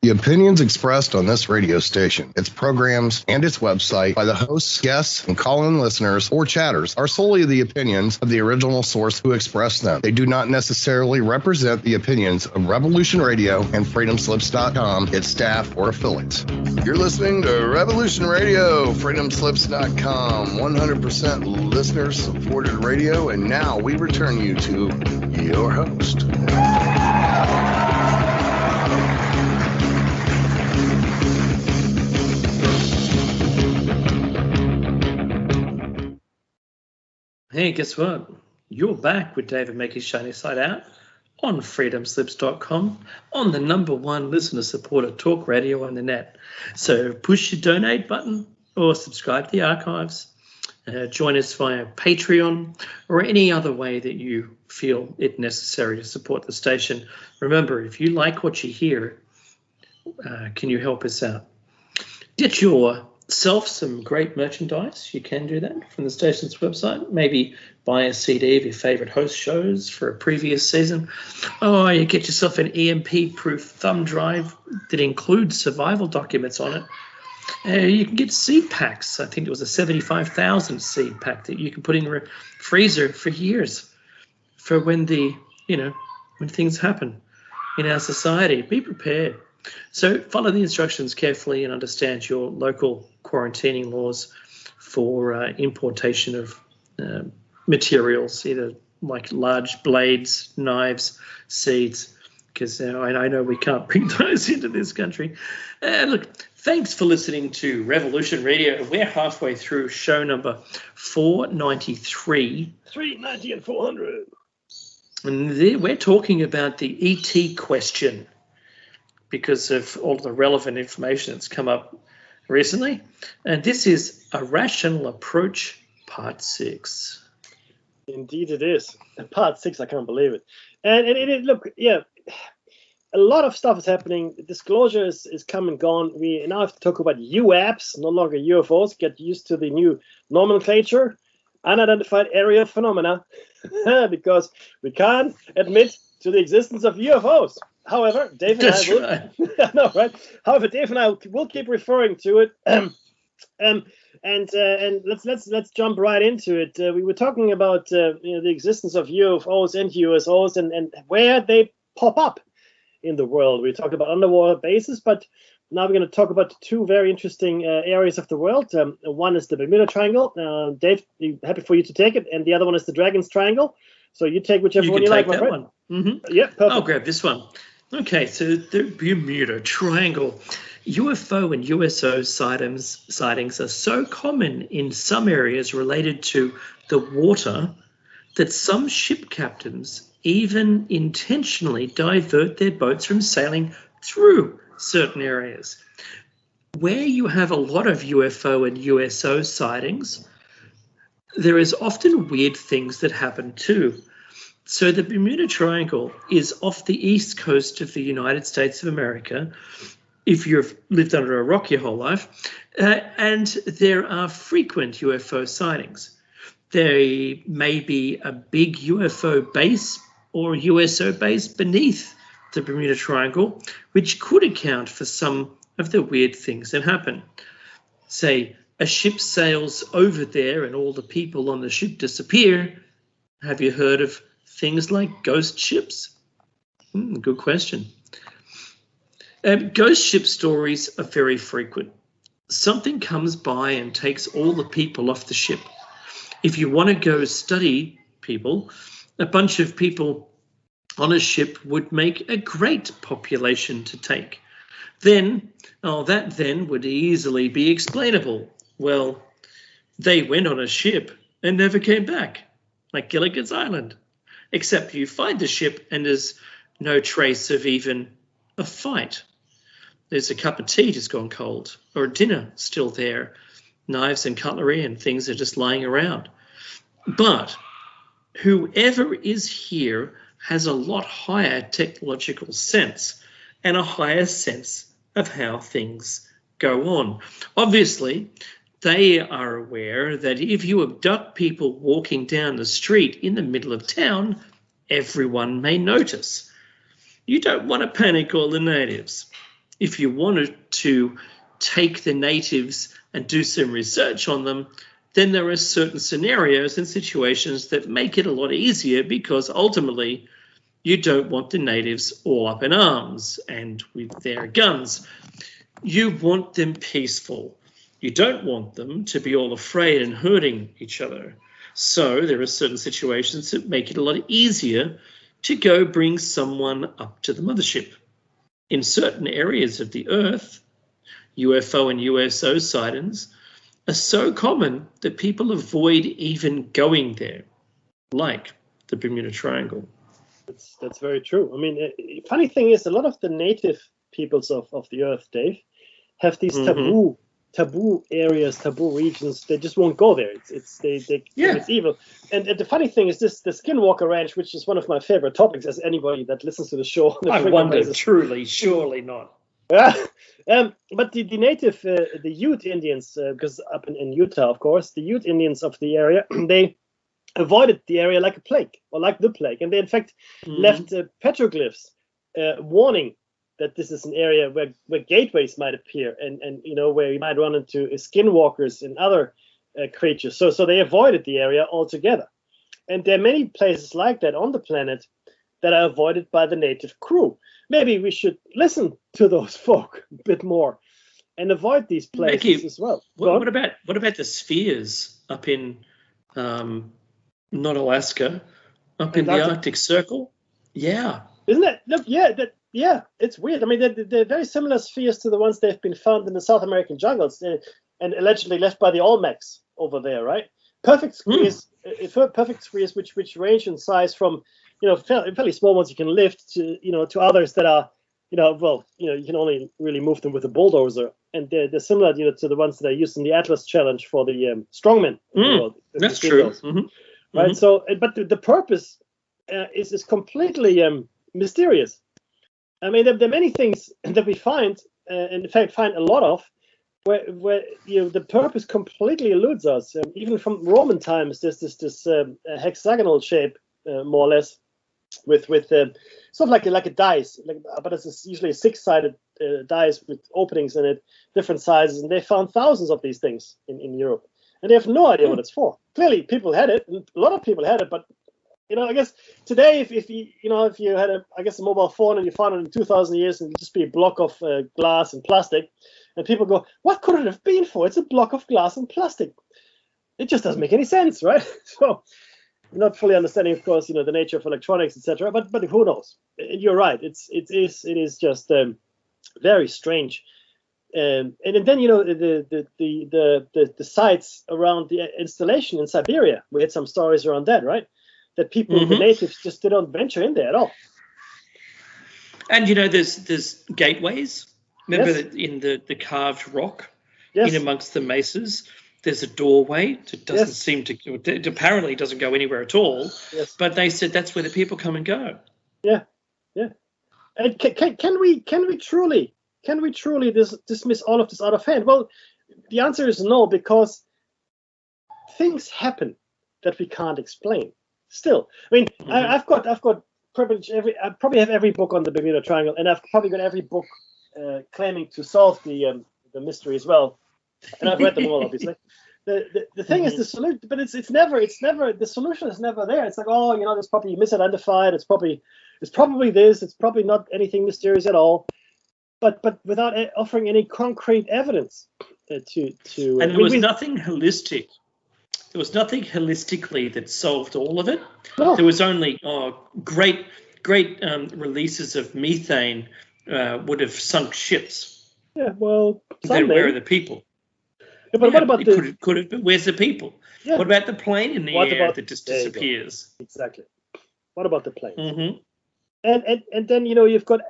The opinions expressed on this radio station, its programs, and its website by the hosts, guests, and call-in listeners or chatters are solely the opinions of the original source who expressed them. They do not necessarily represent the opinions of Revolution Radio and FreedomSlips.com, its staff, or affiliates. You're listening to Revolution Radio, FreedomSlips.com, 100% listener-supported radio, and now we return you to your host. Hey, guess what? You're back with David Mackey's Shiny Side Out on freedomslips.com on the #1 listener-supported talk radio on the net. So push your donate button or subscribe to the archives. Join us via Patreon or any other way that you feel it necessary to support the station. Remember, if you like what you hear, can you help us out? Get yourself some great merchandise. You can do that from the station's website. Maybe buy a CD of your favorite host shows for a previous season. Oh, you get yourself an EMP-proof thumb drive that includes survival documents on it. You can get seed packs. I think it was a 75,000 seed pack that you can put in your freezer for years for when when things happen in our society. Be prepared. So follow the instructions carefully and understand your local quarantining laws for importation of materials, either like large blades, knives, seeds, because I know we can't bring those into this country. Look, thanks for listening to Revolution Radio. We're halfway through show number 493. 390 and 400. And we're talking about the ET question, because of all the relevant information that's come up recently. And this is A Rational Approach, Part 6. Indeed it is. Part 6, I can't believe it. And look, yeah, a lot of stuff is happening. Disclosure is come and gone. We now have to talk about UAPs, no longer UFOs. Get used to the new nomenclature, unidentified area phenomena, because we can't admit to the existence of UFOs. However, Dave and I will. I know, right? However, Dave and I will keep referring to it. And let's jump right into it. We were talking about the existence of UFOs and USOs and where they pop up in the world. We talked about underwater bases, but now we're going to talk about two very interesting areas of the world. One is the Bermuda Triangle. Dave, happy for you to take it, and the other one is the Dragon's Triangle. So you take whichever one you like, my friend. Mm-hmm. Yeah, perfect. I'll grab this one. Okay, so the Bermuda Triangle. UFO and USO sightings are so common in some areas related to the water that some ship captains even intentionally divert their boats from sailing through certain areas. Where you have a lot of UFO and USO sightings, there is often weird things that happen too. So the Bermuda Triangle is off the east coast of the United States of America, if you've lived under a rock your whole life, and there are frequent UFO sightings. There may be a big UFO base or USO base beneath the Bermuda Triangle, which could account for some of the weird things that happen. Say, a ship sails over there and all the people on the ship disappear. Have you heard of things like ghost ships? Good question. Ghost ship stories are very frequent. Something comes by and takes all the people off the ship. If you want to go study people, a bunch of people on a ship would make a great population to take. That then would easily be explainable. Well, they went on a ship and never came back, like Gilligan's Island. Except you find the ship and there's no trace of even a fight. There's a cup of tea just gone cold, or dinner still there. Knives and cutlery and things are just lying around. But whoever is here has a lot higher technological sense and a higher sense of how things go on. Obviously, they are aware that if you abduct people walking down the street in the middle of town, everyone may notice. You don't want to panic all the natives. if you wanted to take the natives and do some research on them, then there are certain scenarios and situations that make it a lot easier, because ultimately you don't want the natives all up in arms and with their guns. You want them peaceful. You don't want them to be all afraid and hurting each other. So there are certain situations that make it a lot easier to go bring someone up to the mothership. In certain areas of the Earth, UFO and USO sightings are so common that people avoid even going there, like the Bermuda Triangle. That's very true. I mean, funny thing is, a lot of the native peoples of the Earth, Dave, have these taboo areas, taboo regions. They just won't go there. It's evil. And the funny thing is this: the Skinwalker Ranch, which is one of my favorite topics, as anybody that listens to the show. I wonder, truly, surely not. But the native, the Ute Indians, because up in Utah, of course, the Ute Indians of the area, they avoided the area like a plague, or like the plague, and they in fact left petroglyphs warning that this is an area where gateways might appear, and where you might run into skinwalkers and other creatures. So they avoided the area altogether. And there are many places like that on the planet that are avoided by the native crew. Maybe we should listen to those folk a bit more and avoid these places as well. What about the spheres up in not Alaska, up in the Arctic Circle? Yeah. Isn't it? Look, yeah, it's weird. I mean, they're very similar spheres to the ones they've been found in the South American jungles and allegedly left by the Olmecs over there, right? Perfect spheres, which range in size from fairly small ones you can lift to others that are you can only really move them with a bulldozer, and they're similar to the ones that are used in the Atlas Challenge for the strongmen. That's true. Mm-hmm. Right. So, but the purpose is completely mysterious. I mean, there are many things that we find, and in fact find a lot of, where the purpose completely eludes us. Even from Roman times, there's this hexagonal shape, more or less, with sort of like a dice, but it's usually a six-sided dice with openings in it, different sizes, and they found thousands of these things in Europe, and they have no idea what it's for. Clearly, people had it, and a lot of people had it, but I guess today, if you had a mobile phone and you found it in 2,000 years, and it'd just be a block of glass and plastic, and people go, "What could it have been for? It's a block of glass and plastic." It just doesn't make any sense, right? So, not fully understanding, of course, the nature of electronics, etc. But who knows? And you're right. It is just very strange. And then the sites around the installation in Siberia. We had some stories around that, right? That people, the natives, just didn't venture in there at all. And there's gateways. Remember that in the carved rock, in amongst the mesas, there's a doorway that doesn't seem to. It apparently doesn't go anywhere at all. Yes. But they said that's where the people come and go. Yeah. And can we truly dismiss all of this out of hand? Well, the answer is no, because things happen that we can't explain. Still, I mean, I've got privilege. I probably have every book on the Bermuda Triangle, and I've probably got every book claiming to solve the mystery as well. And I've read them all, obviously. The thing is the solution, but it's never the solution is never there. It's like, there's probably misidentified. It's probably this. It's probably not anything mysterious at all. But without offering any concrete evidence to. And there was nothing holistic. There was nothing holistically that solved all of it. No. There was only great releases of methane would have sunk ships. Yeah, well, then where are the people? Yeah, but what about could have been, where's the people? Yeah. What about the plane in the air that just disappears? Exactly. What about the plane? Mm-hmm. And then you've got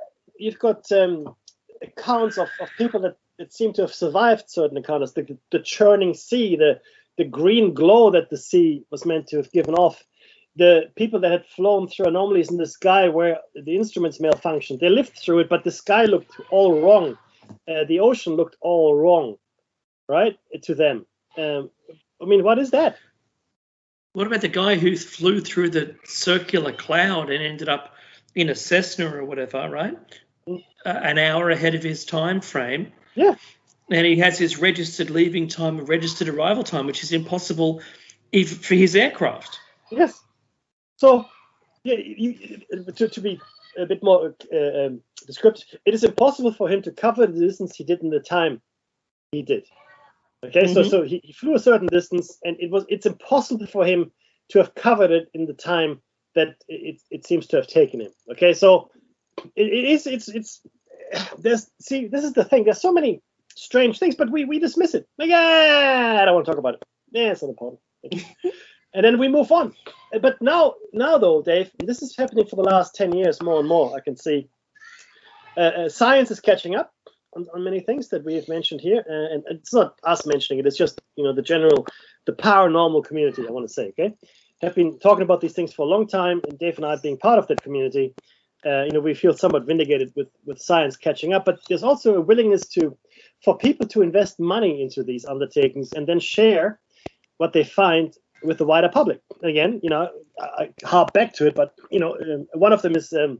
accounts of people that seem to have survived certain encounters. The churning sea, the green glow that the sea was meant to have given off. The people that had flown through anomalies in the sky where the instruments malfunctioned, they lived through it, but the sky looked all wrong. The ocean looked all wrong, right, to them. I mean, what is that? What about the guy who flew through the circular cloud and ended up in a Cessna or whatever, right? an hour ahead of his time frame. Yeah. And he has his registered leaving time and registered arrival time, which is impossible for his aircraft. Yes. So, yeah, to be a bit more descriptive, it is impossible for him to cover the distance he did in the time he did. Okay, so he flew a certain distance, and it's impossible for him to have covered it in the time that it seems to have taken him. Okay, so this is the thing. There's so many strange things, but we dismiss it. Like, I don't want to talk about it. Yeah, it's not important. And then we move on. But now though, Dave, this is happening for the last 10 years more and more. I can see science is catching up on many things that we have mentioned here, and it's not us mentioning it. It's just the paranormal community. I want to say, okay, have been talking about these things for a long time, and Dave and I being part of that community, we feel somewhat vindicated with science catching up. But there's also a willingness for people to invest money into these undertakings and then share what they find with the wider public. Again, I harp back to it, but one of them is the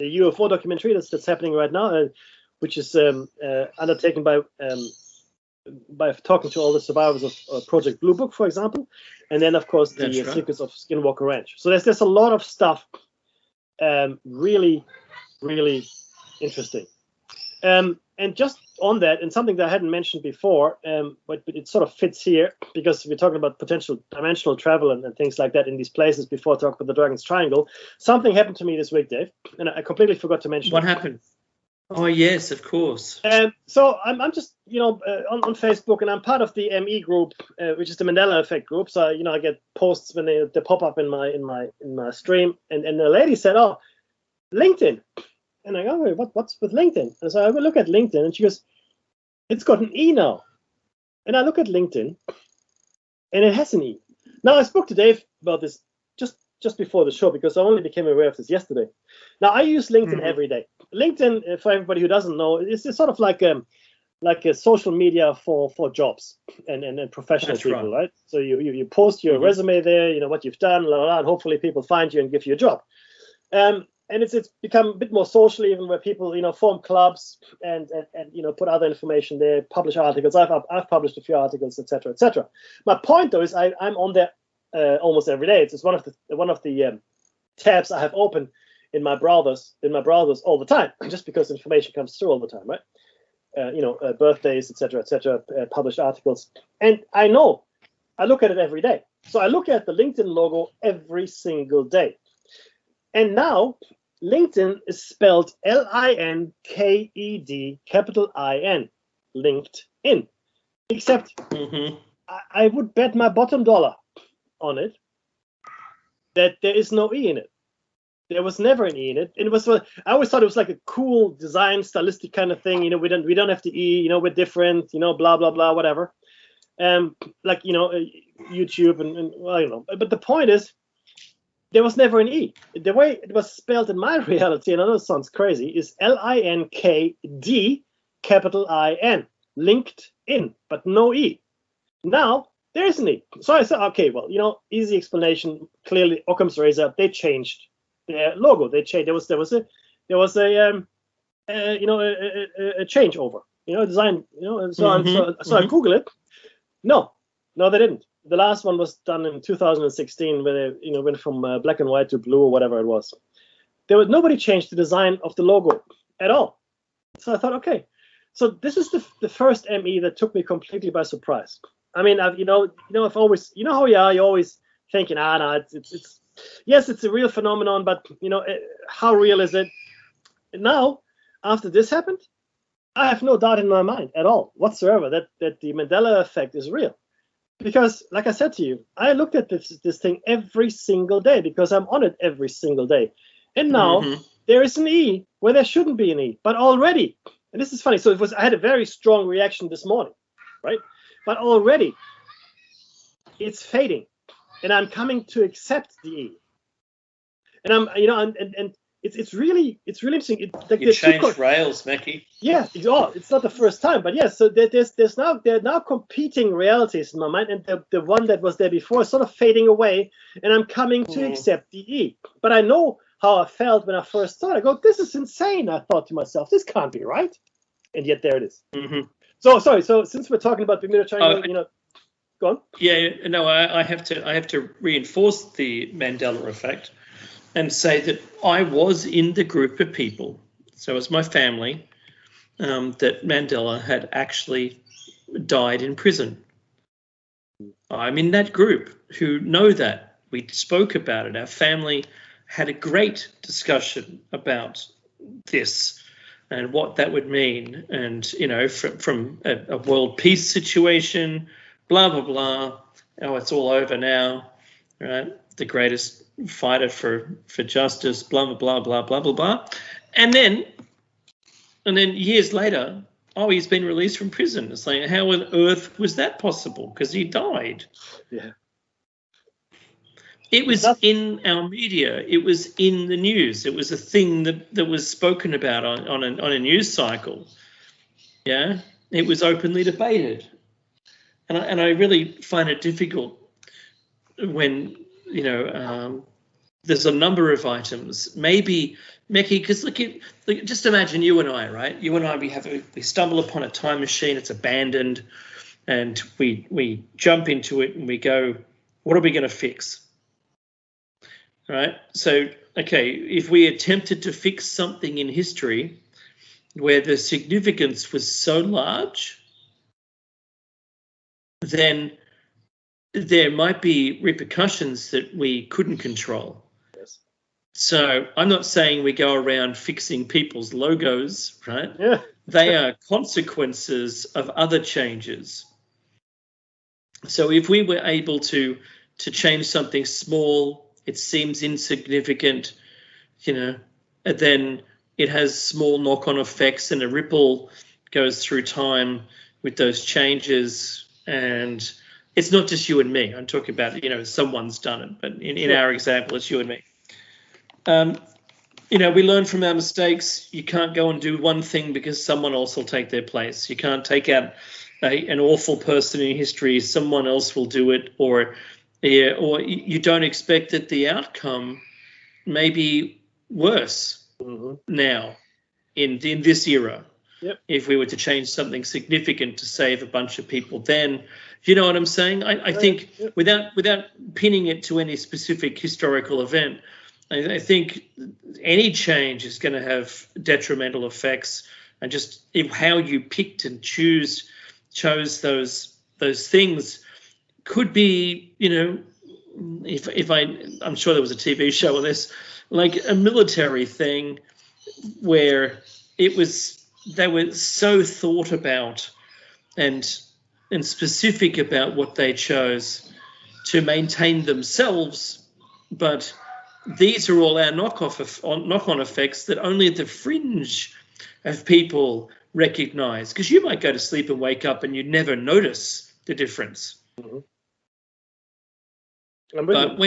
UFO documentary that's happening right now, which is undertaken by talking to all the survivors of Project Blue Book, for example, and then of course the Secrets of Skinwalker Ranch. So there's a lot of stuff, really, really interesting. And just on that, and something that I hadn't mentioned before, but it sort of fits here because we're talking about potential dimensional travel and things like that in these places before I talk about the Dragon's Triangle. Something happened to me this week, Dave, and I completely forgot to mention What happened? Oh, yes, of course. So I'm just, on Facebook, and I'm part of the ME group, which is the Mandela Effect group. So, I get posts when they pop up in my stream. And the lady said, "Oh, LinkedIn." And I go, "Wait, what's with LinkedIn?" And so I look at LinkedIn, and she goes, "It's got an E now." And I look at LinkedIn, and it has an E. Now, I spoke to Dave about this just before the show because I only became aware of this yesterday. Now, I use LinkedIn every day. LinkedIn, for everybody who doesn't know, is sort of like a social media for jobs and professional people, right? So you post your resume there, what you've done, blah, blah, blah, and hopefully people find you and give you a job. And it's become a bit more social, even where people form clubs and put other information there, publish articles. I've published a few articles, etc., etc. My point though is I'm on there almost every day. It's one of the tabs I have open in my browsers all the time, just because information comes through all the time, right? Birthdays, etc., published articles, and I look at it every day. So I look at the LinkedIn logo every single day, and now LinkedIn is spelled LINKED, capital IN, LinkedIn. Except I would bet my bottom dollar on it that there is no E in it. There was never an E in it. And I always thought it was like a cool design, stylistic kind of thing. We don't have the E. We're different. Blah blah blah, whatever. Like YouTube and well, But the point is, there was never an E. The way it was spelled in my reality, and I know it sounds crazy, is LINKD, capital IN, LinkedIn, but no E. Now there is an E. So I said, okay, well, easy explanation. Clearly, Occam's razor. They changed their logo. They changed. There was a changeover. Design. And so on. So I Google it. No, they didn't. The last one was done in 2016, where they went from black and white to blue or whatever it was. Nobody changed the design of the logo at all. So I thought, okay, so this is the first ME that took me completely by surprise. I mean, I've always, how you are, you're always thinking, no, it's yes, it's a real phenomenon, but how real is it? And now, after this happened, I have no doubt in my mind at all whatsoever that the Mandela effect is real. Because, like I said to you, I looked at this thing every single day because I'm on it every single day. And now there is an E where there shouldn't be an E. But already, and this is funny, so I had a very strong reaction this morning, right? But already it's fading. And I'm coming to accept the E. And I'm, and it's really interesting. You changed rails, Mackie. Yeah, it's not the first time, but yes. So there are now competing realities in my mind, and the one that was there before is sort of fading away, and I'm coming to accept the E. But I know how I felt when I first saw it. I go, this is insane. I thought to myself, this can't be right. And yet there it is. Mm-hmm. So sorry. So since we're talking about Bermuda Triangle, go on. Yeah, no, I have to reinforce the Mandela effect and say that I was in the group of people, so it was my family, that Mandela had actually died in prison. I'm in that group who know that. We spoke about it. Our family had a great discussion about this and what that would mean. And, from a world peace situation, blah, blah, blah. Oh, it's all over now, right? The greatest fighter for justice, blah, blah, blah, blah, blah, blah, blah. And then years later, he's been released from prison. It's like, how on earth was that possible? Because he died. Yeah. It was in our media. It was in the news. It was a thing that was spoken about on a news cycle. Yeah, it was openly debated, and I really find it difficult when there's a number of items. Maybe Mickey, because look, just imagine you and I, right? You and I, we stumble upon a time machine. It's abandoned, and we jump into it and we go, what are we going to fix? Right. So, okay, if we attempted to fix something in history where the significance was so large, then there might be repercussions that we couldn't control. Yes. So I'm not saying we go around fixing people's logos, right? Yeah. They are consequences of other changes. So if we were able to change something small, it seems insignificant, and then it has small knock-on effects and a ripple goes through time with those changes. And it's not just you and me. I'm talking about, someone's done it, but in our example, it's you and me. We learn from our mistakes. You can't go and do one thing because someone else will take their place. You can't take out an awful person in history. Someone else will do it, or you don't expect that the outcome may be worse now in this era. Yep. If we were to change something significant to save a bunch of people, then you know what I'm saying? I think without pinning it to any specific historical event, I think any change is going to have detrimental effects, and just how you picked and chose those things could be, I'm sure there was a TV show on this, like a military thing where they were so thought about and specific about what they chose to maintain themselves, but these are all our knock-on effects that only the fringe of people recognize, because you might go to sleep and wake up and you never notice the difference. But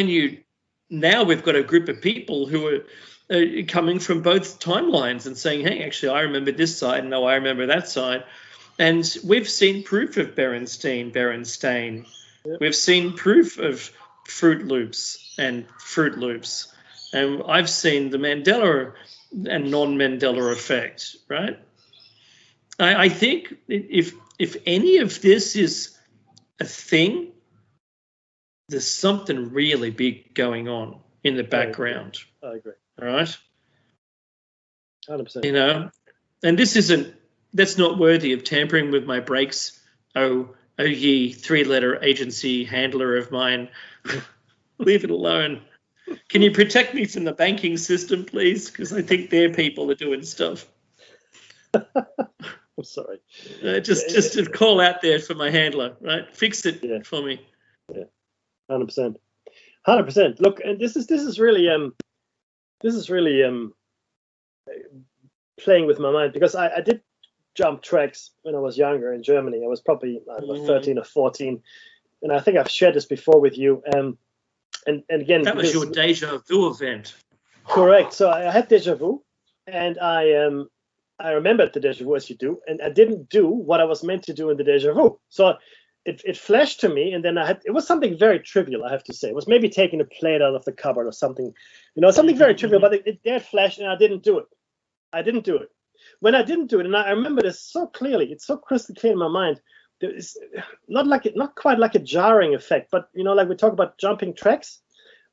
now we've got a group of people who are coming from both timelines and saying, hey, actually, I remember this side. No, I remember that side. And we've seen proof of Berenstain. Yep. We've seen proof of Fruit Loops. And I've seen the Mandela and non-Mandela effect, right? I think if any of this is a thing, there's something really big going on in the background. I agree. All right? 100%. And that's not worthy of tampering with my brakes, oh ye three-letter agency handler of mine. Leave it alone. Can you protect me from the banking system, please? Because I think their people are doing stuff. I'm sorry. Just a call out there for my handler, right? Fix it for me. Yeah, 100%. Look, and this is really playing with my mind, because I did jump tracks when I was younger in Germany. I was probably 13 or 14, and I think I've shared this before with you. And again, that was your deja vu event. Correct. So I had deja vu, and I remembered the deja vu, as you do, and I didn't do what I was meant to do in the deja vu. So it flashed to me, and then it was something very trivial, I have to say. It was maybe taking a plate out of the cupboard or something, something very trivial, but it flashed, and I didn't do it. When I didn't do it, and I remember this so clearly, it's so crystal clear in my mind. It's not quite like a jarring effect, but like we talk about jumping tracks.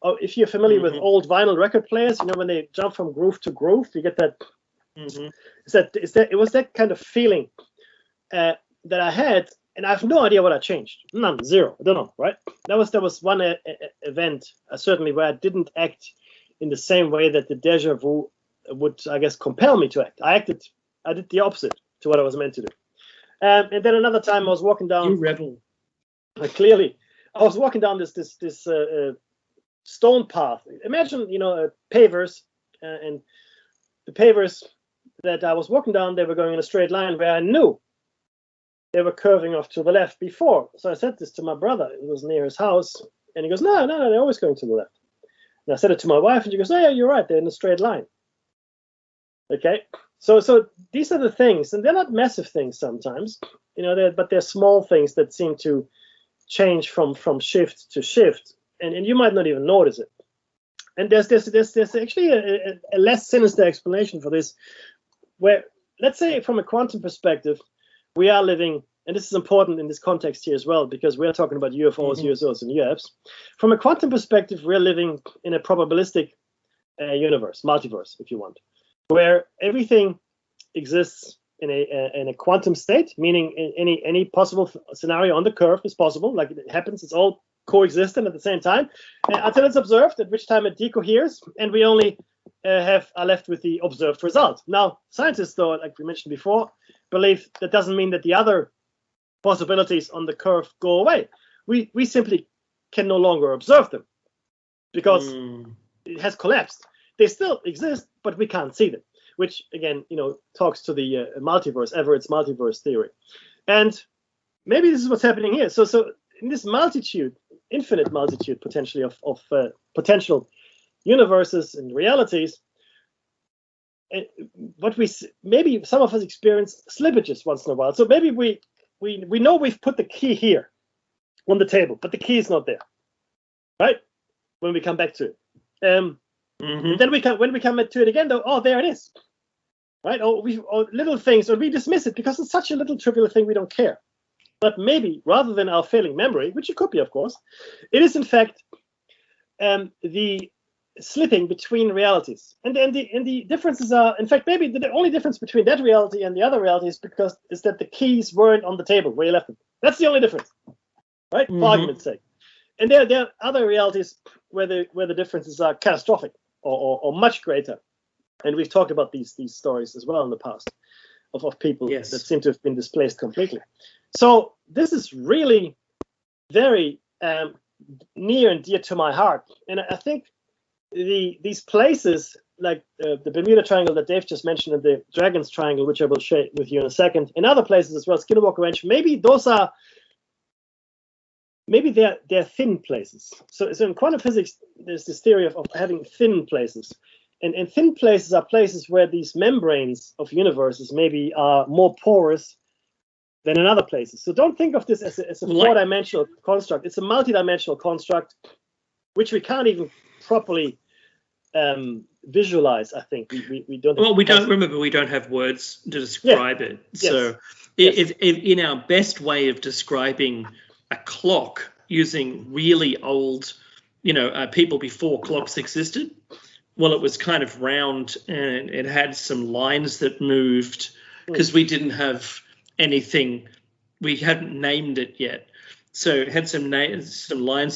Or if you're familiar with old vinyl record players, when they jump from groove to groove, you get that. It was that kind of feeling that I had, and I have no idea what I changed. None, zero. I don't know, right? That was one event, certainly, where I didn't act in the same way that the déjà vu would, I guess, compel me to act. I did the opposite to what I was meant to do. And then another time I was walking down. You rebel. Clearly, I was walking down this stone path. Imagine, pavers, and the pavers that I was walking down, they were going in a straight line where I knew they were curving off to the left before. So I said this to my brother. It was near his house, and he goes, "No, they're always going to the left." And I said it to my wife, and she goes, "Oh, yeah, you're right. They're in a straight line." Okay. So these are the things, and they're not massive things sometimes, but they're small things that seem to change from shift to shift, and you might not even notice it. And there's actually a less sinister explanation for this, where, let's say, from a quantum perspective, we are living, and this is important in this context here as well, because we're talking about UFOs, USOs, and UAPs. From a quantum perspective, we're living in a probabilistic universe, multiverse, if you want, where everything exists in a quantum state, meaning any possible scenario on the curve is possible. Like it happens, it's all coexistent at the same time until it's observed, at which time it decoheres, and we only are left with the observed result. Now, scientists, though, like we mentioned before, believe that doesn't mean that the other possibilities on the curve go away. We simply can no longer observe them because it has collapsed. They still exist, but we can't see them, which again, talks to the multiverse, Everett's multiverse theory. And maybe this is what's happening here. So in this multitude, infinite multitude potentially of potential universes and realities, maybe some of us experience slippages once in a while. So maybe we know we've put the key here on the table, but the key is not there, right? When we come back to it. And then when we come to it again, though, oh, there it is, right? Or little things, or we dismiss it because it's such a little trivial thing we don't care. But maybe rather than our failing memory, which it could be, of course, it is in fact the slipping between realities, and the differences are, in fact, maybe the only difference between that reality and the other reality is that the keys weren't on the table where you left them. That's the only difference, right? For argument's sake. And there are other realities where the differences are catastrophic or much greater. And we've talked about these stories as well in the past of people that seem to have been displaced completely. So this is really very near and dear to my heart. And I think these places like the Bermuda Triangle that Dave just mentioned, and the Dragon's Triangle, which I will share with you in a second, and other places as well, Skinwalker Ranch, maybe they're thin places. So in quantum physics, there's this theory of having thin places. And thin places are places where these membranes of universes maybe are more porous than in other places. So don't think of this as a four-dimensional construct. It's a multi-dimensional construct, which we can't even properly visualize, I think. We don't. Well, we don't have words to describe it. So if in our best way of describing a clock using really old, people before clocks existed, well, it was kind of round and it had some lines that moved because we didn't have anything, we hadn't named it yet. So it had some lines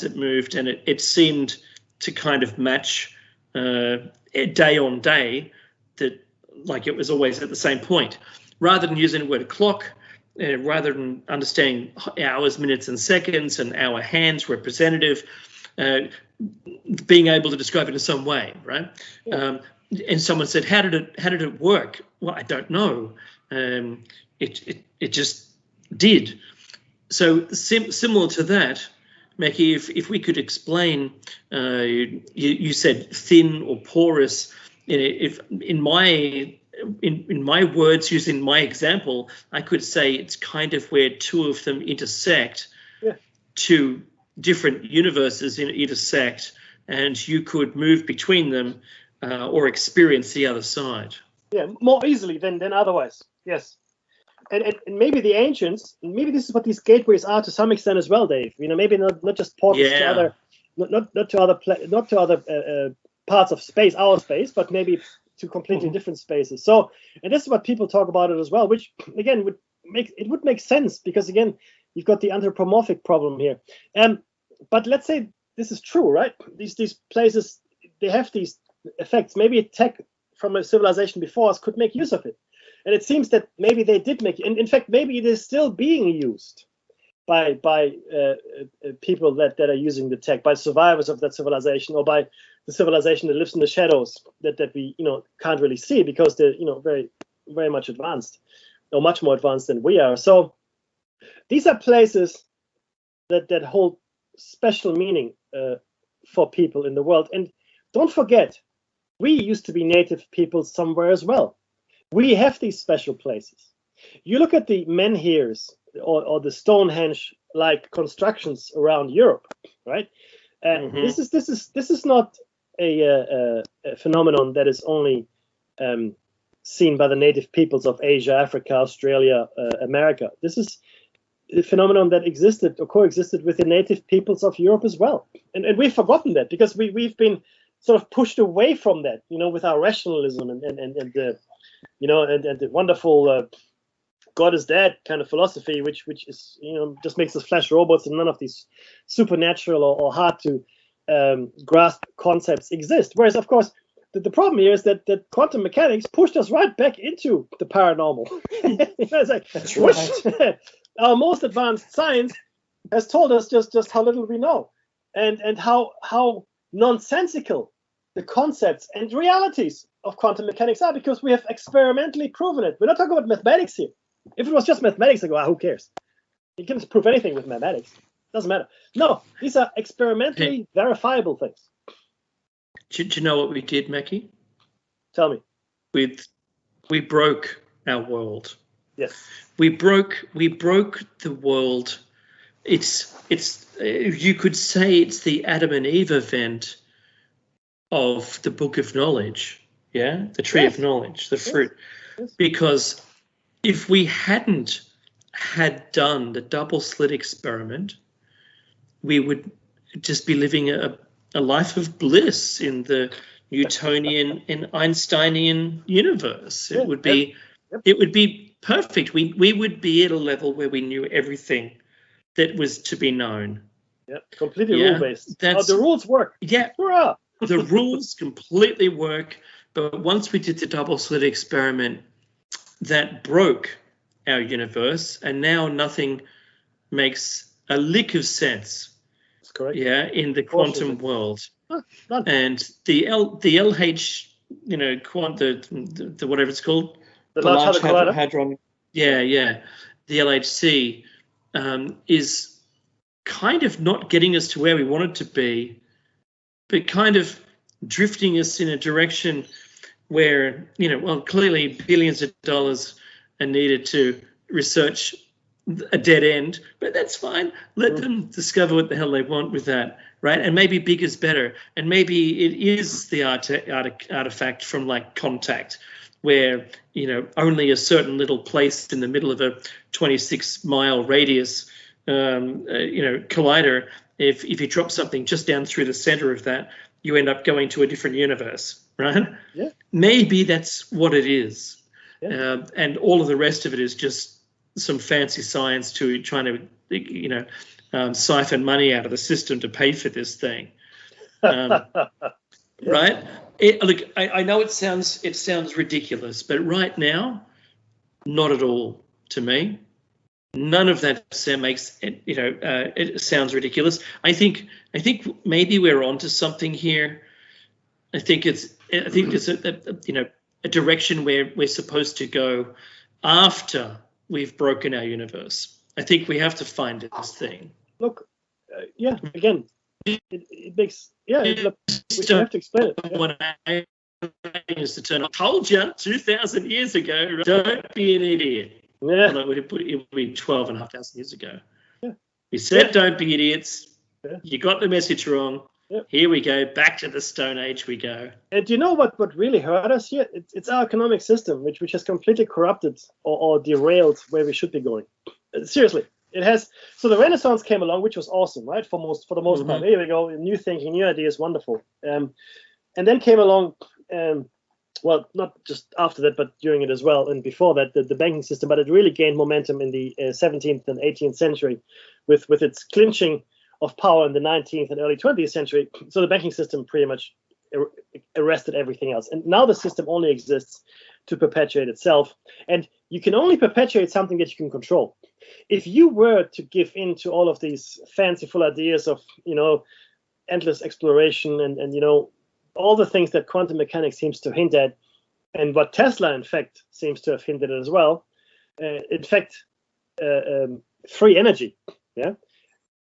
that moved, and it seemed to kind of match day on day, that like it was always at the same point. Rather than using the word clock, rather than understanding hours, minutes, and seconds, and our hands representative, being able to describe it in some way, right? Yeah. And someone said, "How did it work?" Well, I don't know. It just did. So similar to that, Mackie, if we could explain, you said thin or porous. If in my words, using my example, I could say it's kind of where two of them intersect, two different universes intersect, and you could move between them or experience the other side. Yeah, more easily than otherwise. Yes. And maybe the ancients, and maybe this is what these gateways are to some extent as well, Dave. Maybe not just portals to other, not to other parts of space, our space, but maybe to completely different spaces. So, and this is what people talk about it as well, which again would make sense, because again, you've got the anthropomorphic problem here. But let's say this is true, right? These places, they have these effects. Maybe tech from a civilization before us could make use of it. And it seems that maybe they did make it. And in fact, maybe it is still being used by people that are using the tech, by survivors of that civilization, or by the civilization that lives in the shadows that we can't really see, because they're very, very much advanced, or much more advanced than we are. So these are places that hold special meaning for people in the world. And don't forget, we used to be native people somewhere as well. We have these special places. You look at the menhirs or the Stonehenge-like constructions around Europe, right? This is not a phenomenon that is only seen by the native peoples of Asia, Africa, Australia, America. This is a phenomenon that existed or coexisted with the native peoples of Europe as well. And we've forgotten that, because we've been sort of pushed away from that, with our rationalism and the and the wonderful God is dead kind of philosophy, which is just makes us flash robots, and none of these supernatural or hard to grasp concepts exist. Whereas, of course, the problem here is that quantum mechanics pushed us right back into the paranormal. It's like, that's right. Our most advanced science has told us just how little we know, and how nonsensical the concepts and realities of quantum mechanics are, because we have experimentally proven it. We're not talking about mathematics here. If it was just mathematics, I go, who cares? You can prove anything with mathematics. Doesn't matter. No, these are experimentally verifiable things. Do you know what we did, Mackie? Tell me. We broke our world. Yes. We broke the world. It's you could say it's the Adam and Eve event of the book of knowledge, the tree of knowledge, the fruit. Yes. Because if we hadn't had done the double slit experiment, we would just be living a life of bliss in the Newtonian and Einsteinian universe. It would be perfect. We would be at a level where we knew everything that was to be known. Yeah, completely rule-based. The rules work. Yeah. Hurrah! The rules completely work, but once we did the double slit experiment, that broke our universe, and now nothing makes a lick of sense. That's correct. Yeah, in the quantum world. None. And the LH, the whatever it's called, the Large Hadron. The LHC is kind of not getting us to where we wanted to be, but kind of drifting us in a direction where, clearly billions of dollars are needed to research a dead end, but that's fine. Let them discover what the hell they want with that, right? And maybe big is better. And maybe it is the artifact from like Contact, where, only a certain little place in the middle of a 26-mile radius, collider, if you drop something just down through the center of that, you end up going to a different universe, right? Yeah. Maybe that's what it is. Yeah. And all of the rest of it is just some fancy science to trying to, siphon money out of the system to pay for this thing. Right? Look, I know it sounds ridiculous, but right now, not at all to me. None of that makes it, it sounds ridiculous. I think maybe we're onto something here. I think it's a direction where we're supposed to go after we've broken our universe. I think we have to find this thing. Look, again, it makes, look, we have to explain it. When I used to turn, I told you 2,000 years ago, right? Don't be an idiot. Yeah. Well, it would be 12,500 years ago. Yeah. We said don't be idiots. Yeah. You got the message wrong. Yep. Here we go. Back to the Stone Age we go. And do you know what really hurt us here? It's our economic system, which has completely corrupted or derailed where we should be going. Seriously, it has. So the Renaissance came along, which was awesome, right? For the most part. Here we go. New thinking, new ideas, wonderful. And then came along, well, not just after that, but during it as well, and before that, the banking system. But it really gained momentum in the 17th and 18th century, with its clinching of power in the 19th and early 20th century. So the banking system pretty much arrested everything else. And now the system only exists to perpetuate itself. And you can only perpetuate something that you can control. If you were to give in to all of these fanciful ideas of, endless exploration and all the things that quantum mechanics seems to hint at, and what Tesla, in fact, seems to have hinted at as well, in fact, free energy,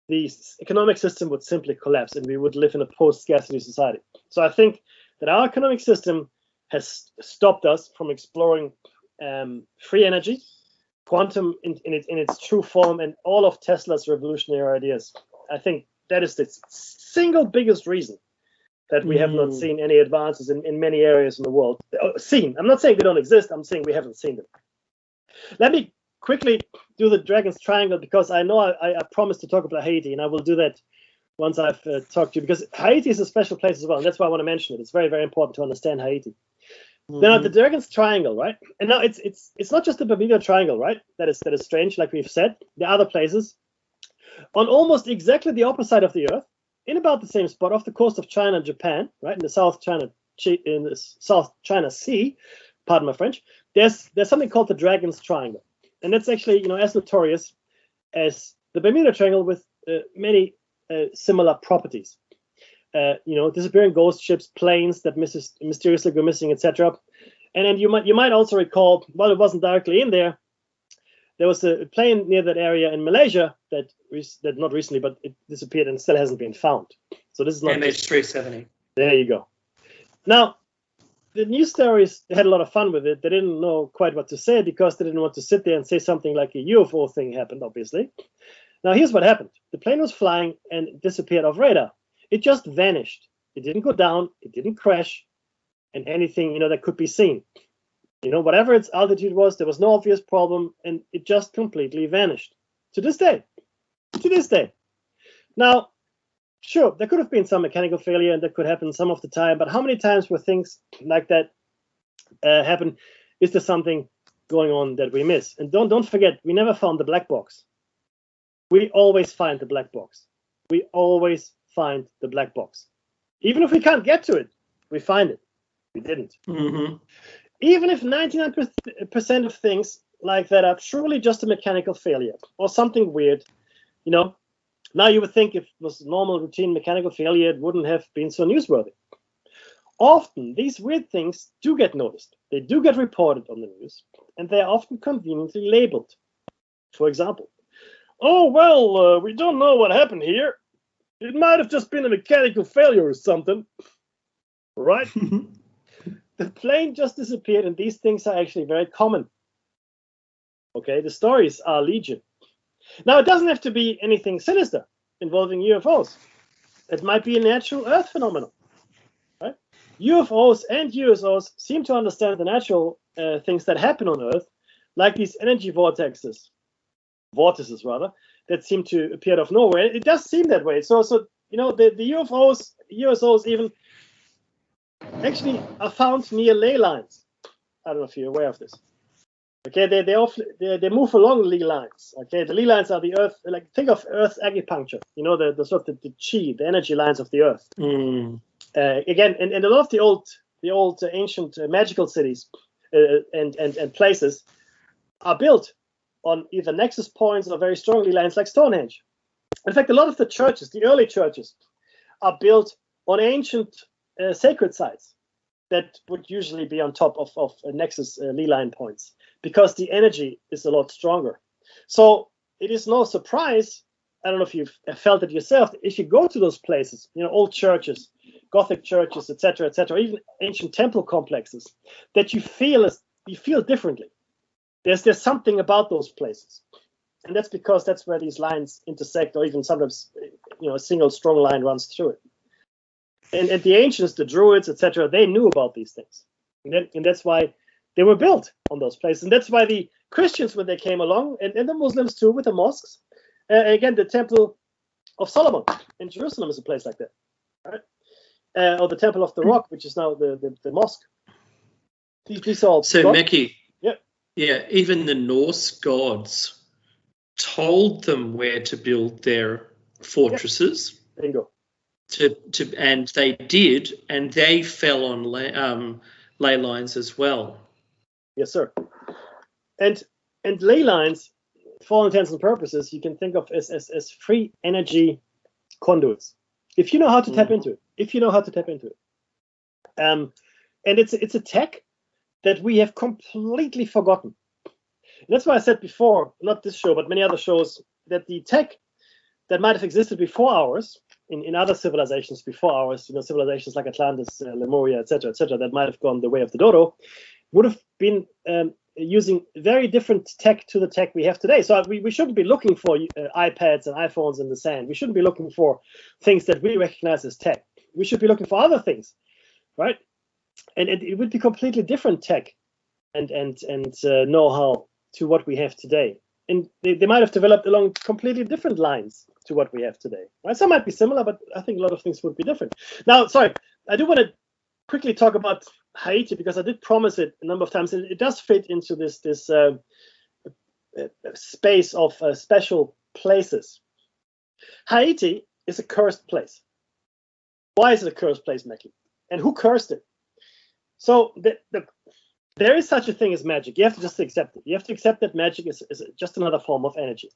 the economic system would simply collapse and we would live in a post-scarcity society. So I think that our economic system has stopped us from exploring free energy, quantum in its true form, and all of Tesla's revolutionary ideas. I think that is the single biggest reason that we have not seen any advances in many areas in the world. I'm not saying they don't exist, I'm saying we haven't seen them. Let me quickly do the Dragon's Triangle, because I know I promised to talk about Haiti, and I will do that once I've talked to you, because Haiti is a special place as well, and that's why I want to mention it. It's very, very important to understand Haiti. Now, the Dragon's Triangle, right? And now it's not just the Bermuda Triangle, right? That is strange, like we've said. There are other places on almost exactly the opposite side of the Earth, in about the same spot off the coast of China and Japan, right, in the South China Sea. Pardon my French. There's something called the Dragon's Triangle. And that's actually, as notorious as the Bermuda Triangle, with many similar properties. Disappearing ghost ships, planes that mysteriously go missing, etc. And then you might also recall, while it wasn't directly in there, there was a plane near that area in Malaysia that not recently, but it disappeared and still hasn't been found. So this is not MH370. There you go. Now, the news stories had a lot of fun with it. They didn't know quite what to say because they didn't want to sit there and say something like a UFO thing happened, obviously. Now, here's what happened. The plane was flying and disappeared off radar. It just vanished. It didn't go down. It didn't crash. And anything, that could be seen. Whatever its altitude was, there was no obvious problem, and it just completely vanished. To this day. Now, sure, there could have been some mechanical failure, and that could happen some of the time, but how many times will things like that happen? Is there something going on that we miss? And don't forget, we never found the black box. We always find the black box. We always find the black box. Even if we can't get to it, we find it. We didn't. Mm-hmm. Even if 99% of things like that are truly just a mechanical failure or something weird, now you would think if it was normal routine mechanical failure, it wouldn't have been so newsworthy. Often these weird things do get noticed. They do get reported on the news, and they are often conveniently labeled. For example, we don't know what happened here. It might have just been a mechanical failure or something. Right? The plane just disappeared, and these things are actually very common. Okay, the stories are legion. Now, it doesn't have to be anything sinister involving UFOs. It might be a natural Earth phenomenon. Right? UFOs and USOs seem to understand the natural things that happen on Earth, like these energy vortices that seem to appear out of nowhere. It does seem that way. So the UFOs, USOs even actually are found near ley lines. I don't know if you're aware of this. Okay, they move along ley lines. Okay, the ley lines are the Earth. Like, think of Earth's acupuncture. The sort of the chi, the energy lines of the Earth. Again, and a lot of the old ancient magical cities and places are built on either nexus points or very strong ley lines, like Stonehenge. In fact, a lot of the churches, the early churches, are built on ancient sacred sites that would usually be on top of nexus ley line points, because the energy is a lot stronger. So it is no surprise, I don't know if you've felt it yourself, if you go to those places, old churches, Gothic churches, etc., even ancient temple complexes, that you feel differently. There's something about those places. And that's because that's where these lines intersect, or even sometimes, a single strong line runs through it. And the ancients, the Druids, etc., they knew about these things. And that's why they were built on those places. And that's why the Christians, when they came along, and the Muslims too, with the mosques, again, the Temple of Solomon in Jerusalem is a place like that, right? Or the Temple of the Rock, which is now the mosque. These are all. So, Meki, yeah, even the Norse gods told them where to build their fortresses. There you go. And they did, and they fell on ley lines as well. Yes, sir. And ley lines, for all intents and purposes, you can think of as free energy conduits. If you know how to tap into it. And it's a tech that we have completely forgotten. And that's why I said before, not this show, but many other shows, that the tech that might have existed before ours, in other civilizations before ours, civilizations like Atlantis, Lemuria, etc., that might have gone the way of the dodo, would have been using very different tech to the tech we have today. So we shouldn't be looking for iPads and iPhones in the sand. We shouldn't be looking for things that we recognize as tech. We should be looking for other things, right? And it would be completely different tech and know-how to what we have today. And they might have developed along completely different lines to what we have today. Right? Some might be similar, but I think a lot of things would be different. Now, sorry, I do want to quickly talk about Haiti, because I did promise it a number of times. It does fit into this space of special places. Haiti is a cursed place. Why is it a cursed place, Meki? And who cursed it? So there is such a thing as magic. You have to just accept it. You have to accept that magic is just another form of energy.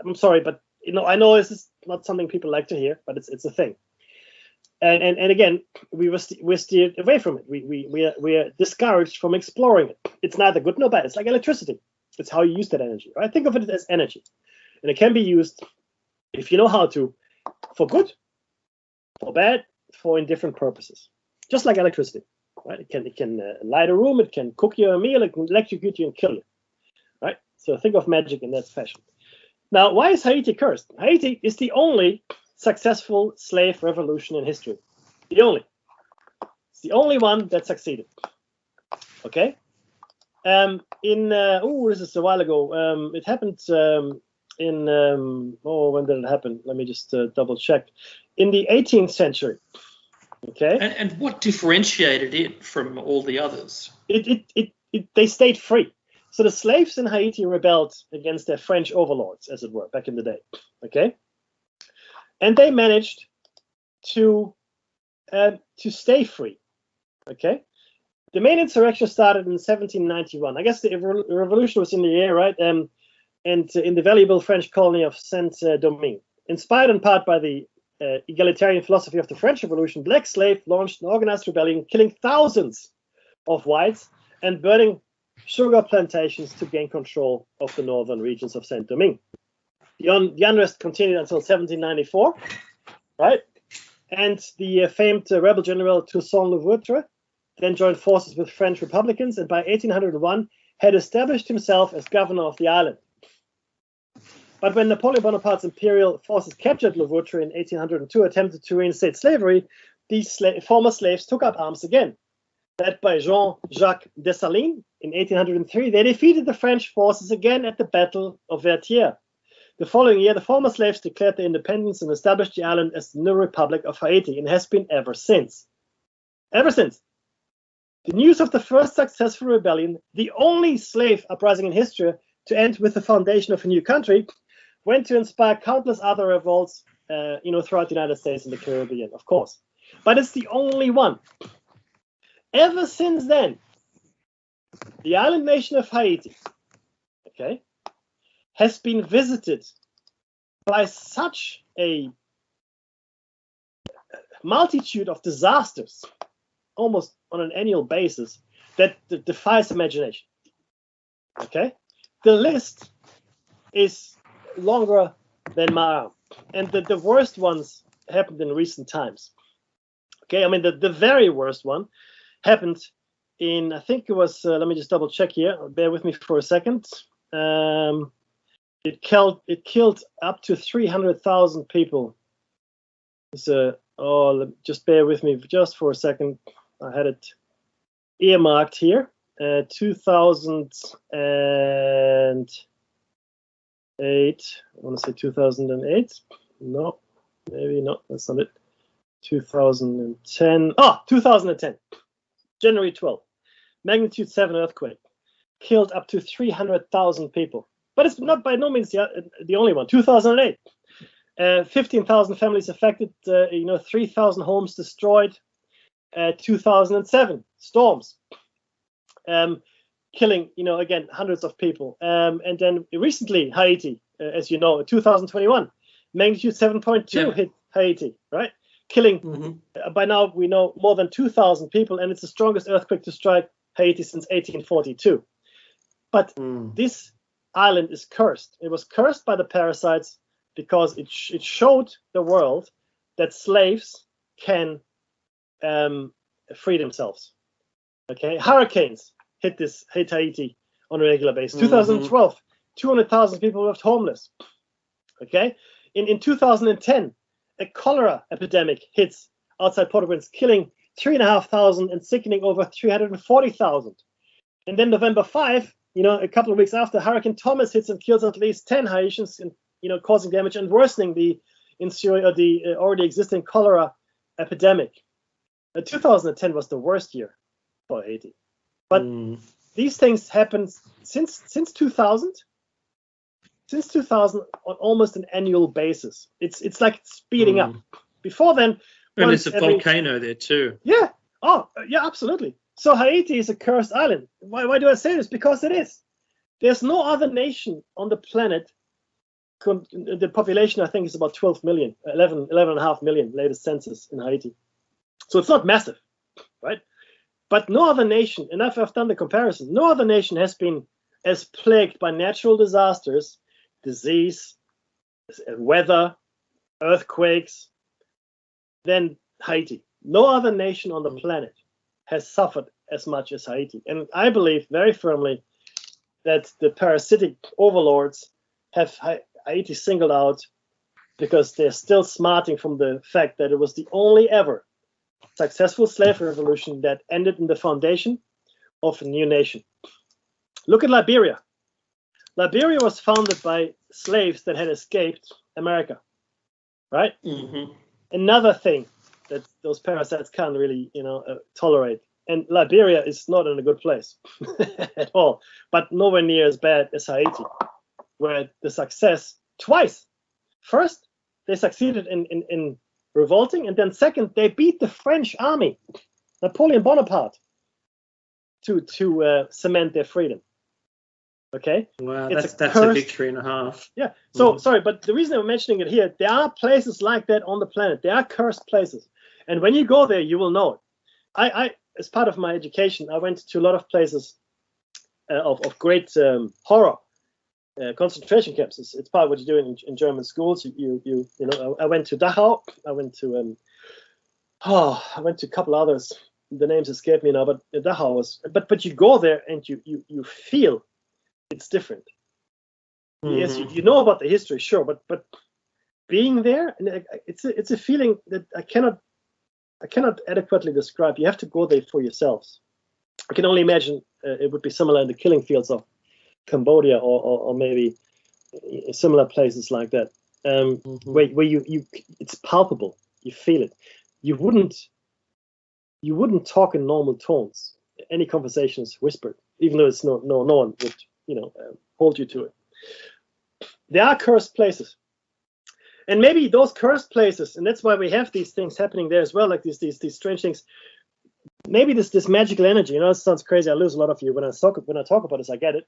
I'm sorry, but I know this is not something people like to hear, but it's a thing. And again, we're steered away from it. We are discouraged from exploring it. It's neither good nor bad. It's like electricity. It's how you use that energy, right? Think of it as energy, and it can be used, if you know how to, for good, for bad, for indifferent purposes. Just like electricity, right? It can light a room. It can cook you a meal. It can electrocute you and kill you, right? So think of magic in that fashion. Now, why is Haiti cursed? Haiti is the only successful slave revolution in history. It's the only one that succeeded. Okay. This is a while ago. It happened when did it happen? Let me just double check. In the 18th century. Okay. And what differentiated it from all the others? They stayed free. So the slaves in Haiti rebelled against their French overlords, as it were, back in the day. Okay. And they managed to stay free. Okay. The main insurrection started in 1791. I guess the revolution was in the air, right? And in the valuable French colony of Saint-Domingue. Inspired in part by the egalitarian philosophy of the French Revolution, black slaves launched an organized rebellion, killing thousands of whites and burning sugar plantations to gain control of the northern regions of Saint-Domingue. The unrest continued until 1794, right? And the famed rebel general Toussaint Louverture then joined forces with French Republicans, and by 1801 had established himself as governor of the island. But when Napoleon Bonaparte's imperial forces captured Louverture in 1802, attempted to reinstate slavery, these former slaves took up arms again. Led by Jean-Jacques Dessalines in 1803, they defeated the French forces again at the Battle of Vertières. The following year, the former slaves declared their independence and established the island as the new Republic of Haiti, and has been ever since. Ever since. The news of the first successful rebellion, the only slave uprising in history to end with the foundation of a new country, went to inspire countless other revolts, throughout the United States and the Caribbean, of course. But it's the only one. Ever since then, the island nation of Haiti, okay, has been visited by such a multitude of disasters, almost on an annual basis, that defies imagination. Okay? The list is longer than my arm. And the worst ones happened in recent times. Okay? I mean, the very worst one happened in, I think it was, let me just double check here. Bear with me for a second. It killed up to 300,000 people. So, just bear with me just for a second. I had it earmarked here. 2008. I want to say 2008. No, maybe not. That's not it. 2010. 2010. January 12th. Magnitude 7 earthquake. Killed up to 300,000 people. But it's not by no means the only one. 2008. 15,000 families affected. 3,000 homes destroyed. 2007. Storms. Killing, again, hundreds of people. And then recently, Haiti, as you know, 2021, magnitude 7.2 hit Haiti, right? Killing, by now we know, more than 2,000 people, and it's the strongest earthquake to strike Haiti since 1842. But this island is cursed. It was cursed by the parasites because it showed the world that slaves can free themselves. Okay, hurricanes hit Haiti on a regular basis. 2012, 200,000 people left homeless. Okay, in 2010, a cholera epidemic hits outside Port-au-Prince, killing 3,500 and sickening over 340,000. And then November 5, a couple of weeks after, Hurricane Thomas hits and kills at least 10 Haitians, and causing damage and worsening the already existing cholera epidemic. 2010 was the worst year for Haiti. But these things happened since 2000. Since 2000, on almost an annual basis. It's like speeding up. Before then, and there's a volcano there too. Yeah. Oh, yeah, absolutely. So Haiti is a cursed island. Why do I say this? Because it is. There's no other nation on the planet. The population, I think, is about 12 million, 11.5 million, latest census in Haiti. So it's not massive, right? But no other nation, and I've done the comparison, no other nation has been as plagued by natural disasters, disease, weather, earthquakes, than Haiti. No other nation on the planet has suffered as much as Haiti. And I believe very firmly that the parasitic overlords have Haiti singled out because they're still smarting from the fact that it was the only ever successful slave revolution that ended in the foundation of a new nation. Look at Liberia. Liberia was founded by slaves that had escaped America, right? Another thing that those parasites can't really, tolerate. And Liberia is not in a good place at all, but nowhere near as bad as Haiti, where the success twice. First, they succeeded in revolting, and then second, they beat the French army, Napoleon Bonaparte, to cement their freedom. Okay. Wow, that's a victory and a half. Yeah. So sorry, but the reason I'm mentioning it here, there are places like that on the planet. There are cursed places, and when you go there, you will know it. I as part of my education, I went to a lot of places of great horror, concentration camps. It's part of what you do in German schools. I went to Dachau. I went to a couple others. The names escape me now, but Dachau was. But you go there and you feel it's different. Yes, you know about the history, sure, but being there, and it's a feeling that I cannot adequately describe. You have to go there for yourselves. I can only imagine it would be similar in the killing fields of Cambodia or maybe similar places like that, where you it's palpable. You feel it. You wouldn't talk in normal tones. Any conversation is whispered, even though it's no one would hold you to it. There are cursed places, and maybe those cursed places, and that's why we have these things happening there as well, like these strange things. Maybe this magical energy. It sounds crazy. I lose a lot of you when I talk about this. I get it.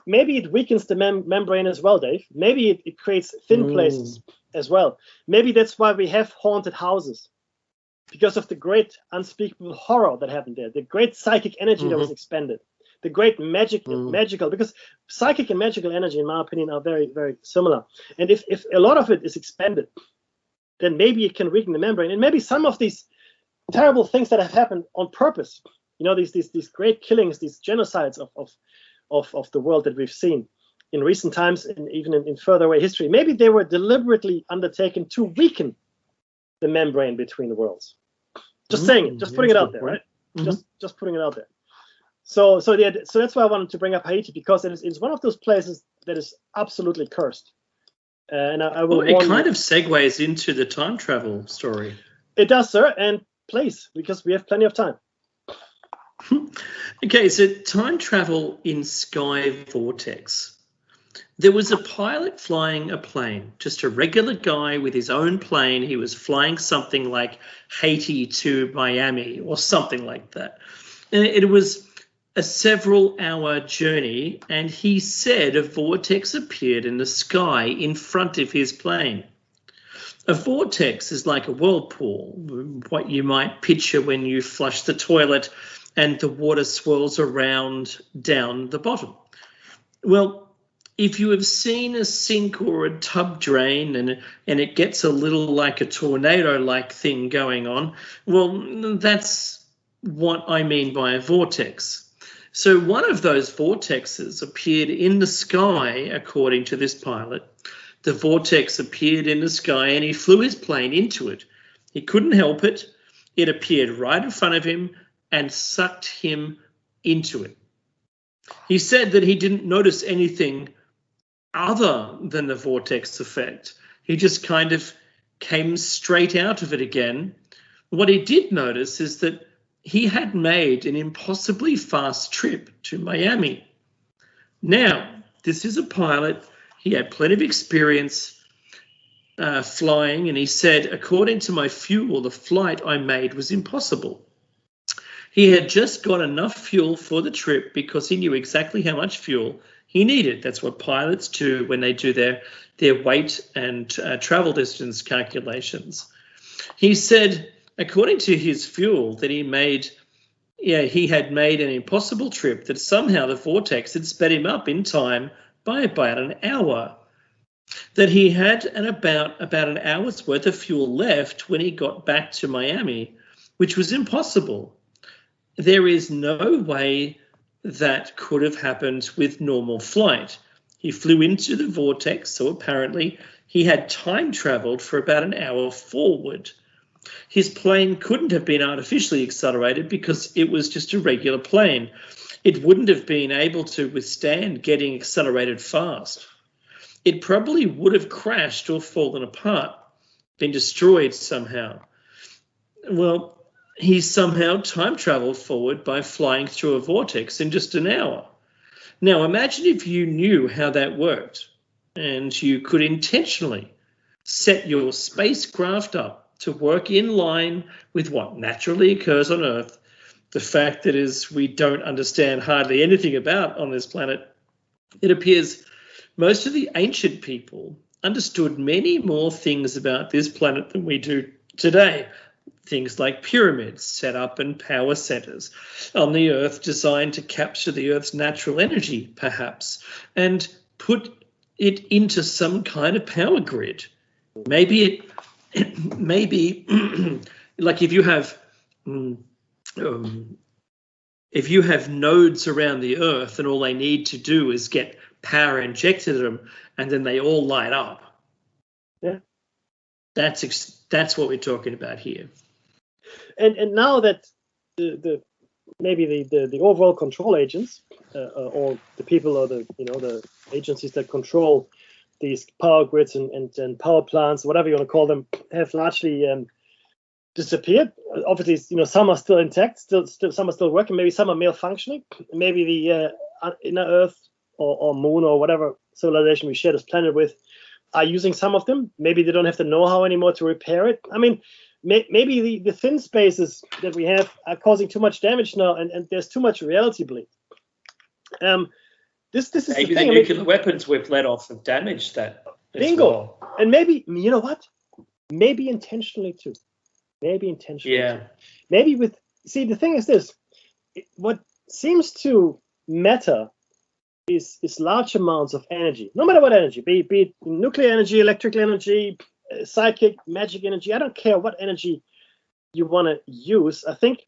Maybe it weakens the membrane as well, Dave. Maybe it creates thin places as well. Maybe that's why we have haunted houses, because of the great unspeakable horror that happened there, the great psychic energy that was expended, the great magical, because psychic and magical energy, in my opinion, are very, very similar. And if a lot of it is expended, then maybe it can weaken the membrane. And maybe some of these terrible things that have happened on purpose, these great killings, these genocides of the world that we've seen, in recent times, and even in further away history, maybe they were deliberately undertaken to weaken the membrane between the worlds. Just saying it, just putting it out there, right? Just putting it out there. So that's why I wanted to bring up Haiti, because it's one of those places that is absolutely cursed. And I will. It kind of segues into the time travel story. It does, sir, and please, because we have plenty of time. Okay, so time travel in Sky Vortex. There was a pilot flying a plane, just a regular guy with his own plane. He was flying something like Haiti to Miami or something like that. And it was a several-hour journey, and he said a vortex appeared in the sky in front of his plane. A vortex is like a whirlpool, what you might picture when you flush the toilet and the water swirls around down the bottom. Well, if you have seen a sink or a tub drain and it gets a little like a tornado-like thing going on, well, that's what I mean by a vortex. So one of those vortexes appeared in the sky, according to this pilot. The vortex appeared in the sky and he flew his plane into it. He couldn't help it. It appeared right in front of him and sucked him into it. He said that he didn't notice anything other than the vortex effect. He just kind of came straight out of it again. What he did notice is that he had made an impossibly fast trip to Miami. Now, this is a pilot. He had plenty of experience flying, and he said, according to my fuel, the flight I made was impossible. He had just got enough fuel for the trip because he knew exactly how much fuel he needed. That's what pilots do when they do their weight and travel distance calculations. He said, according to his fuel, that he had made an impossible trip, that somehow the vortex had sped him up in time by about an hour, that he had about an hour's worth of fuel left when he got back to Miami, which was impossible. There is no way that could have happened with normal flight. He flew into the vortex, so apparently he had time traveled for about an hour forward. His plane couldn't have been artificially accelerated because it was just a regular plane. It wouldn't have been able to withstand getting accelerated fast. It probably would have crashed or fallen apart, been destroyed somehow. Well, he somehow time traveled forward by flying through a vortex in just an hour. Now, imagine if you knew how that worked and you could intentionally set your spacecraft up to work in line with what naturally occurs on Earth. The fact that is we don't understand hardly anything about on this planet. It appears most of the ancient people understood many more things about this planet than we do today. Things like pyramids set up and power centers on the Earth designed to capture the Earth's natural energy, perhaps, and put it into some kind of power grid. Maybe like if you have nodes around the Earth and all they need to do is get power injected at them and then they all light up. Yeah, that's what we're talking about here. And now that the overall control agents or the people or the agencies that control these power grids and power plants, whatever you want to call them, have largely disappeared. Obviously, some are still intact, still some are still working. Maybe some are malfunctioning. Maybe the inner Earth or Moon or whatever civilization we share this planet with are using some of them. Maybe they don't have the know-how anymore to repair it. I mean, maybe the thin spaces that we have are causing too much damage now, and there's too much reality bleed. This is maybe the thing. The nuclear weapons we've let off have damaged that. Bingo. Well. And maybe, you know what? Maybe intentionally too. Yeah. Maybe the thing is this. What seems to matter is large amounts of energy. No matter what energy, be it nuclear energy, electrical energy, psychic, magic energy. I don't care what energy you want to use. I think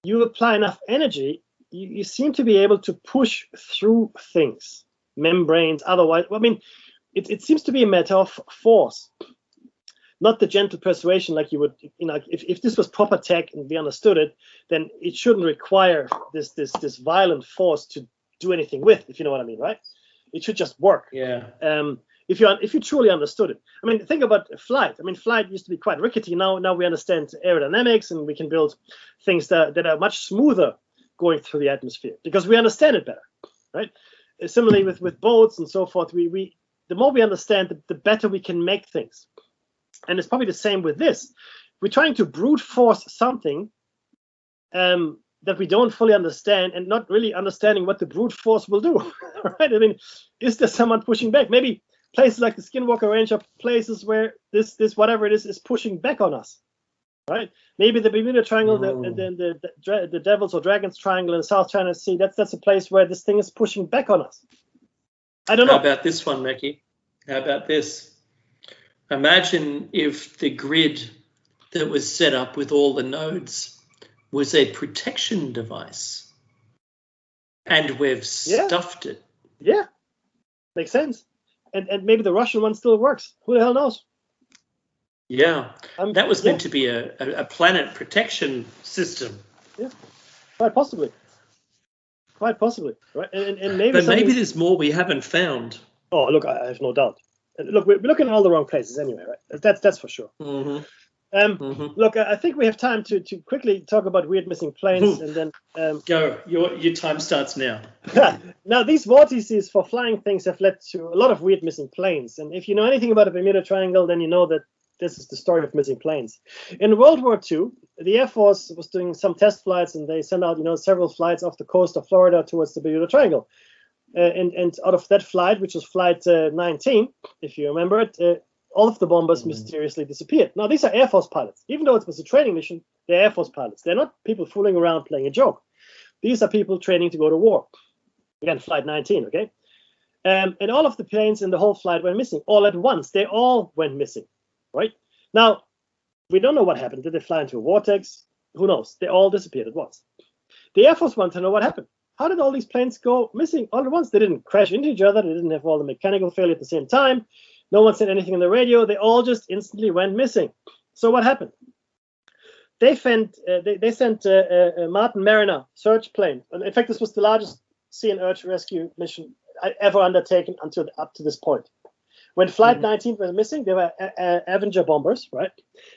you apply enough energy, you seem to be able to push through things. membranes. Otherwise, I mean, it seems to be a matter of force, not the gentle persuasion like you would, if this was proper tech and we understood it, then it shouldn't require this violent force to do anything with, if you know what I mean, right? It should just work. Yeah. If you truly understood it. I mean, think about flight. I mean, flight used to be quite rickety. Now we understand aerodynamics, and we can build things that are much smoother going through the atmosphere because we understand it better, right? Similarly with boats and so forth, we the more we understand, the better we can make things. And it's probably the same with this. We're trying to brute force something that we don't fully understand, and not really understanding what the brute force will do, right? I mean, is there someone pushing back? Maybe places like the Skinwalker Range are places where this whatever it is pushing back on us, right? Maybe the Bermuda Triangle, the Devil's or Dragon's Triangle in the South China Sea, that's a place where this thing is pushing back on us. I don't know. How about this one, Mackie? How about this? Imagine if the grid that was set up with all the nodes was a protection device, and we've stuffed it. Yeah, makes sense. And maybe the Russian one still works. Who the hell knows? Yeah, that was meant to be a planet protection system. Yeah, quite possibly. Right? And maybe. But maybe there's more we haven't found. Oh, look, I have no doubt. Look, we're looking in all the wrong places anyway, right? That's for sure. Mm-hmm. Look, I think we have time to quickly talk about weird missing planes, and then go. Your time starts now. Now, these vortices for flying things have led to a lot of weird missing planes, and if you know anything about the Bermuda Triangle, then you know that this is the story of missing planes. In World War II, the Air Force was doing some test flights, and they sent out several flights off the coast of Florida towards the Bermuda Triangle, and out of that flight, which was flight 19, if you remember it. All of the bombers mysteriously disappeared. Now, these are Air Force pilots. Even though it was a training mission, they're Air Force pilots. They're not people fooling around playing a joke. These are people training to go to war. Again, flight 19, okay? And all of the planes in the whole flight went missing. All at once, they all went missing, right? Now, we don't know what happened. Did they fly into a vortex? Who knows? They all disappeared at once. The Air Force wanted to know what happened. How did all these planes go missing all at once? They didn't crash into each other. They didn't have all the mechanical failure at the same time. No one said anything on the radio. They all just instantly went missing. So what happened? They sent a Martin Mariner search plane. And in fact, this was the largest sea and earth rescue mission ever undertaken up to this point. When Flight 19 was missing, they were Avenger bombers, right?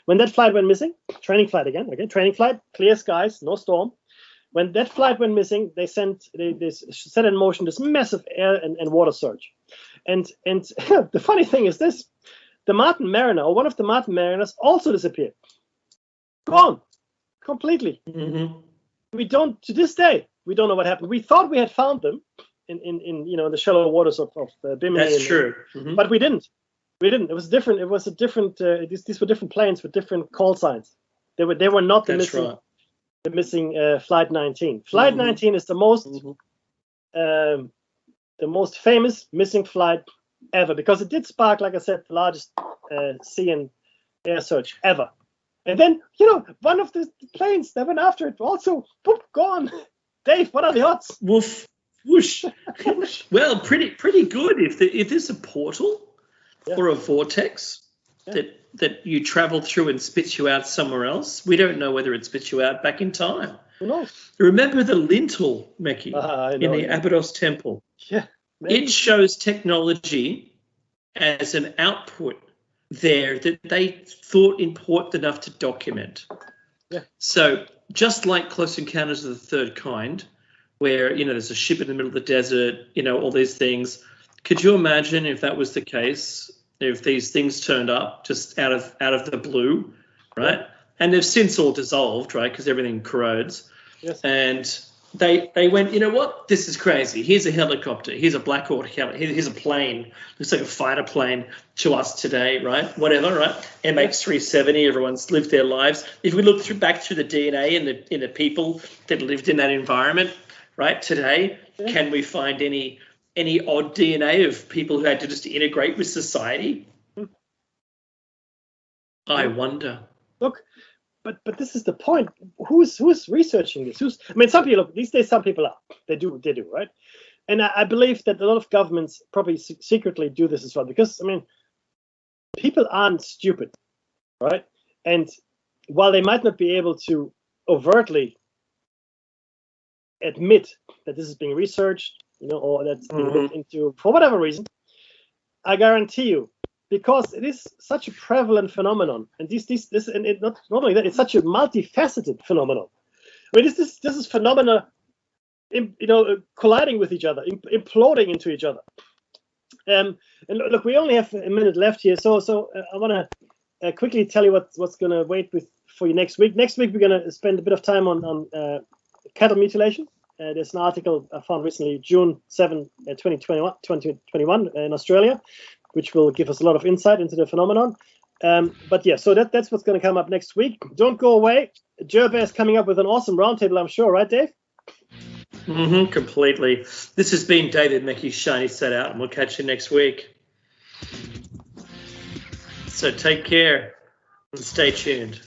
When that flight went missing, training flight again, okay? Training flight, clear skies, no storm. When that flight went missing, they set in motion this massive air and water surge. And the funny thing is this: the Martin Mariner, or one of the Martin Mariners, also disappeared. Gone completely. Mm-hmm. We don't, to this day, we don't know what happened. We thought we had found them in the shallow waters of Bimini. That's true. Mm-hmm. But we didn't. It was different. It was a different. These were different planes with different call signs. They were not the That's missing. Right. The missing Flight 19. Flight 19 is the most famous missing flight ever, because it did spark, like I said, the largest sea and air search ever. And then, one of the planes that went after it also, boop, gone. Dave, what are the odds? Woof, whoosh. Well, pretty good. If there's a portal or a vortex that you travel through and spits you out somewhere else, we don't know whether it spits you out back in time. Who knows? Remember the lintel, Meki, in the Abydos Temple? Yeah. Maybe. It shows technology as an output there that they thought important enough to document. Yeah. So just like Close Encounters of the Third Kind, where, there's a ship in the middle of the desert, all these things. Could you imagine if that was the case, if these things turned up just out of the blue, right? And they've since all dissolved, right, because everything corrodes. Yes. And they went, you know what, this is crazy. Here's a helicopter. Here's a Black Hawk helicopter. Here's a plane. Looks like a fighter plane to us today, right? Whatever, right? MH370, everyone's lived their lives. If we look back through the DNA in the people that lived in that environment, right, today, can we find any odd DNA of people who had to just integrate with society? I wonder. Look, but this is the point. Who's researching this? Some people, these days, some people are. They do, right? And I believe that a lot of governments probably secretly do this as well, because, I mean, people aren't stupid, right? And while they might not be able to overtly admit that this is being researched, or that's being looked into for whatever reason, I guarantee you, because it is such a prevalent phenomenon, and this and it not only that, it's such a multifaceted phenomenon. I mean, this is phenomena, colliding with each other, imploding into each other. And look, we only have a minute left here, so I want to quickly tell you what's going to wait for you next week. Next week, we're going to spend a bit of time on cattle mutilation. There's an article I found recently, June 7, 2021 in Australia, which will give us a lot of insight into the phenomenon. But yeah, so that's what's going to come up next week. Don't go away. Gervais is coming up with an awesome roundtable, I'm sure, right, Dave? Completely. This has been David Mackey's Shiny Set Out, and we'll catch you next week. So take care and stay tuned.